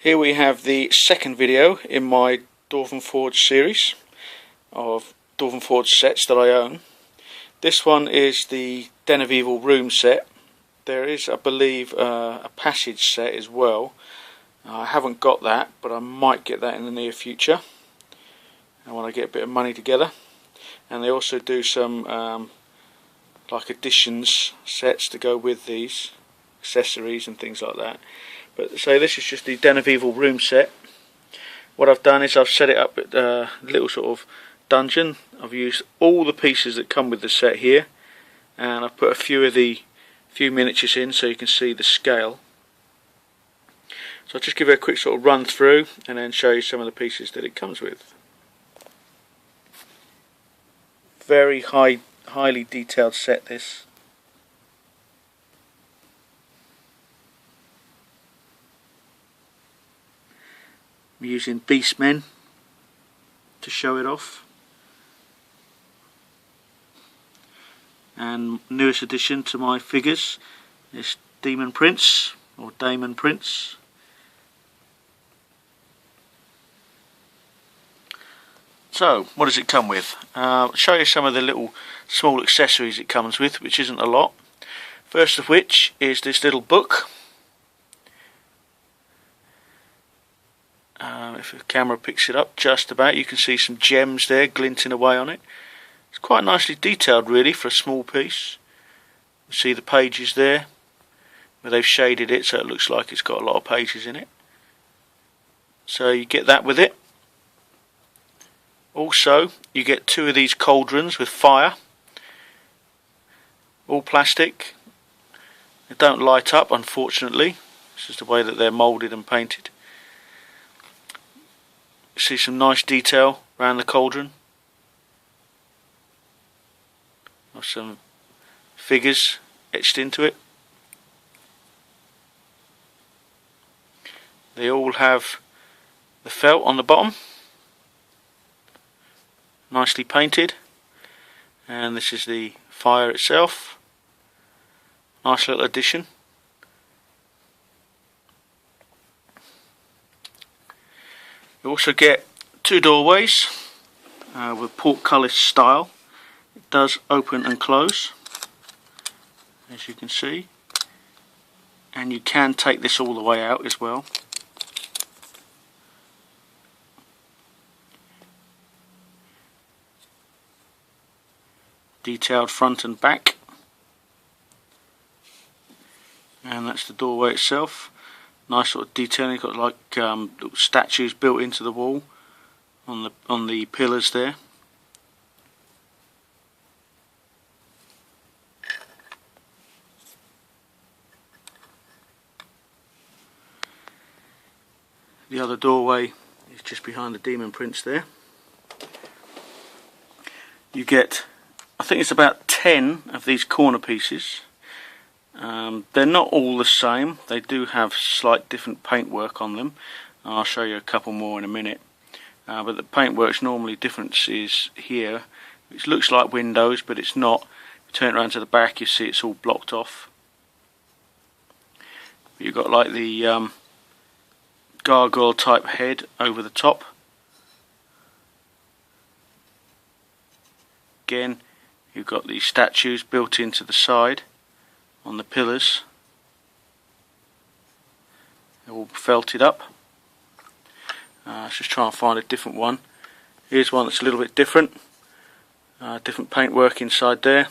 Here we have the second video in my Dwarven Forge series of Dwarven Forge sets that I own. This one is the Den of Evil room set. There is, I believe, a passage set as well. I haven't got that, but I might get that in the near future when I get a bit of money together. And they also do some like additions sets to go with these, accessories and things like that. But so this is just the Den of Evil room set. What I've done is I've set it up at a little sort of dungeon. I've used all the pieces that come with the set here, and I've put a few miniatures in so you can see the scale. So I'll just give you a quick sort of run through and then show you some of the pieces that it comes with. Very highly detailed set this. I'm using beastmen to show it off, and newest addition to my figures is Demon Prince or Daemon Prince. So what does it come with? I'll show you some of the little small accessories it comes with, which isn't a lot. First of which is this little book. If the camera picks it up just about, you can see some gems there glinting away on it. It's quite nicely detailed really for a small piece. You see the pages there where they've shaded it so it looks like it's got a lot of pages in it. So you get that with it. Also you get two of these cauldrons with fire, all plastic. They don't light up, unfortunately. This is the way that they're moulded and painted. See some nice detail around the cauldron of some figures etched into it. They all have the felt on the bottom, nicely painted, and this is the fire itself. Nice little addition. You also get two doorways with portcullis style. It does open and close, as you can see, and you can take this all the way out as well. Detailed front and back, and that's the doorway itself. Nice sort of detailing. Got like little statues built into the wall on the pillars there. The other doorway is just behind the Demon Prince there. You get, I think it's about 10 of these corner pieces. They're not all the same. They do have slight different paintwork on them. I'll show you a couple more in a minute. But the paintwork's normally differences here. It looks like windows, but it's not. If you turn it around to the back, you see it's all blocked off. You've got like the gargoyle type head over the top. Again, you've got these statues built into the side on the pillars. They're all felted up. Let's just try and find a different one. Here's one that's a little bit different. Different paintwork inside there.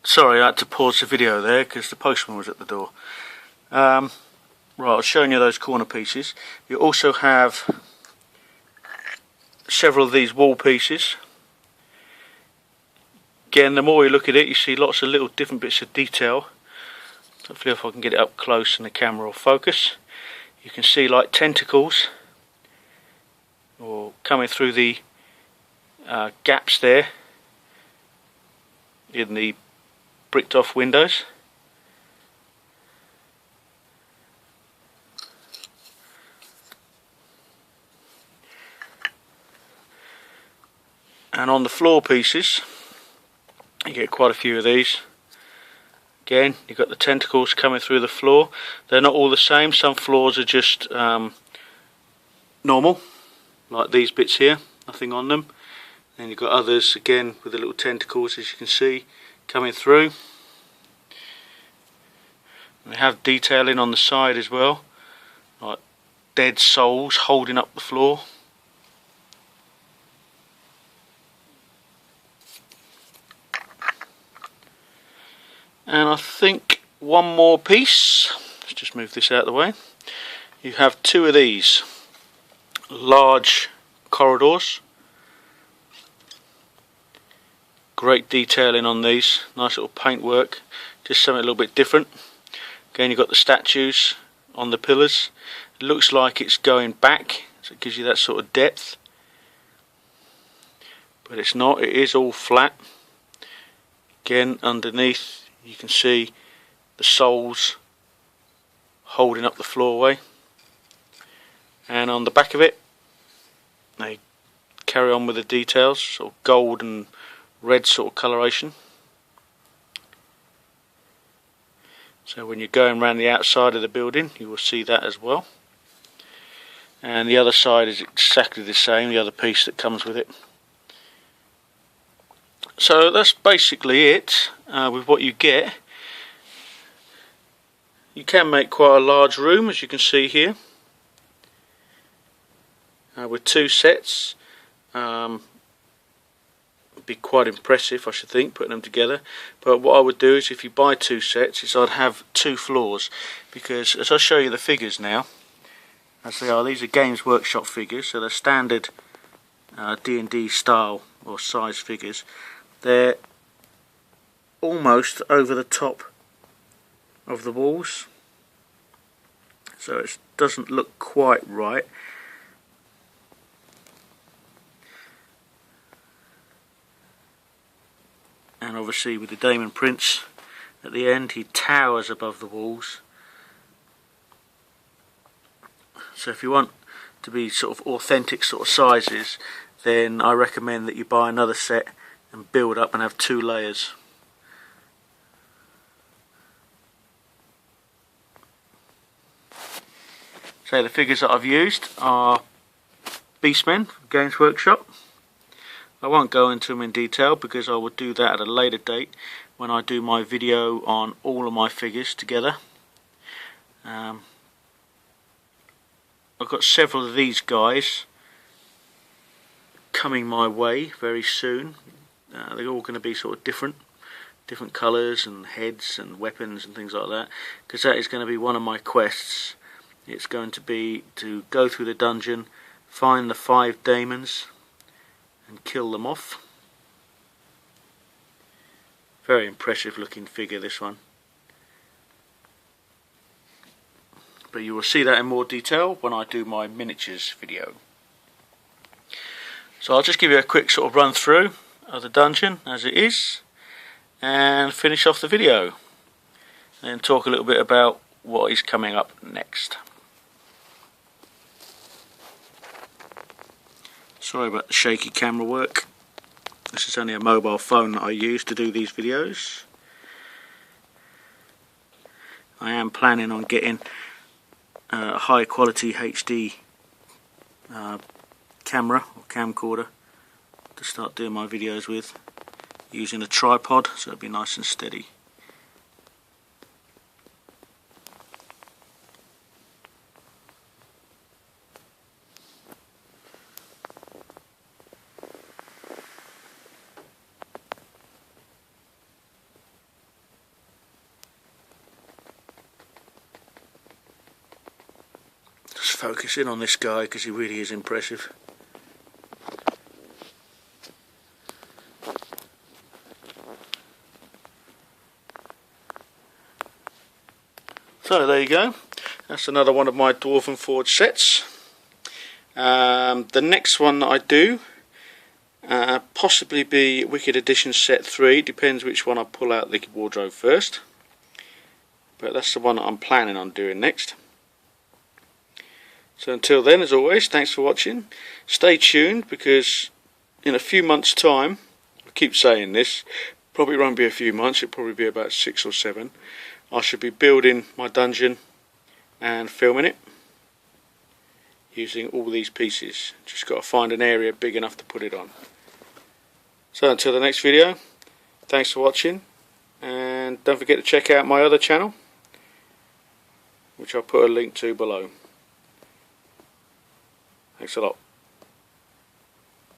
Sorry, I had to pause the video there because the postman was at the door. Right, I was showing you those corner pieces. You also have several of these wall pieces. Again, the more you look at it, you see lots of little different bits of detail. Hopefully if I can get it up close and the camera will focus. You can see like tentacles or coming through the gaps there in the bricked off windows. And on the floor pieces, you get quite a few of these. Again, you've got the tentacles coming through the floor. They're not all the same. Some floors are just normal, like these bits here, nothing on them. And you've got others, again, with the little tentacles, as you can see, coming through. And they have detailing on the side as well, like dead souls holding up the floor. And I think one more piece, let's just move this out of the way. You have two of these large corridors. Great detailing on these, nice little paintwork, just something a little bit different. Again, you've got the statues on the pillars. It looks like it's going back, so it gives you that sort of depth. But it's not, it is all flat. Again, underneath you can see the souls holding up the floorway. And on the back of it, they carry on with the details, sort of gold and red sort of coloration. So when you're going around the outside of the building, you will see that as well. And the other side is exactly the same, the other piece that comes with it. So that's basically it with what you get. You can make quite a large room, as you can see here, with two sets. It'd be quite impressive, I should think, putting them together. But what I would do is, if you buy two sets, is I'd have two floors, because as I show you the figures now, as they are, these are Games Workshop figures, so they're standard D&D style or size figures. They're almost over the top of the walls, so it doesn't look quite right. And obviously with the Daemon Prince at the end, he towers above the walls. So if you want to be sort of authentic sort of sizes, then I recommend that you buy another set and build up and have two layers. So the figures that I've used are Beastmen from Games Workshop. I won't go into them in detail because I will do that at a later date when I do my video on all of my figures together. I've got several of these guys coming my way very soon. They're all going to be sort of different colours and heads and weapons and things like that, because that is going to be one of my quests. It's going to be to go through the dungeon, find the 5 daemons and kill them off. Very impressive looking figure, this one. But you will see that in more detail when I do my miniatures video. So I'll just give you a quick sort of run through of the dungeon as it is and finish off the video and talk a little bit about what is coming up next. Sorry about the shaky camera work. This is only a mobile phone that I use to do these videos. I am planning on getting a high quality HD camera or camcorder to start doing my videos with, using a tripod so it'll be nice and steady. Just focus in on this guy because he really is impressive. So there you go, that's another one of my Dwarven Forge sets. The next one that I do possibly be Wicked Edition set 3, depends which one I pull out the wardrobe first. But that's the one that I'm planning on doing next. So until then, as always, thanks for watching. Stay tuned because in a few months' time, I keep saying this, probably won't be a few months, it'll probably be about 6 or 7, I should be building my dungeon and filming it using all these pieces. Just got to find an area big enough to put it on. So until the next video, thanks for watching, and don't forget to check out my other channel, which I'll put a link to below. Thanks a lot.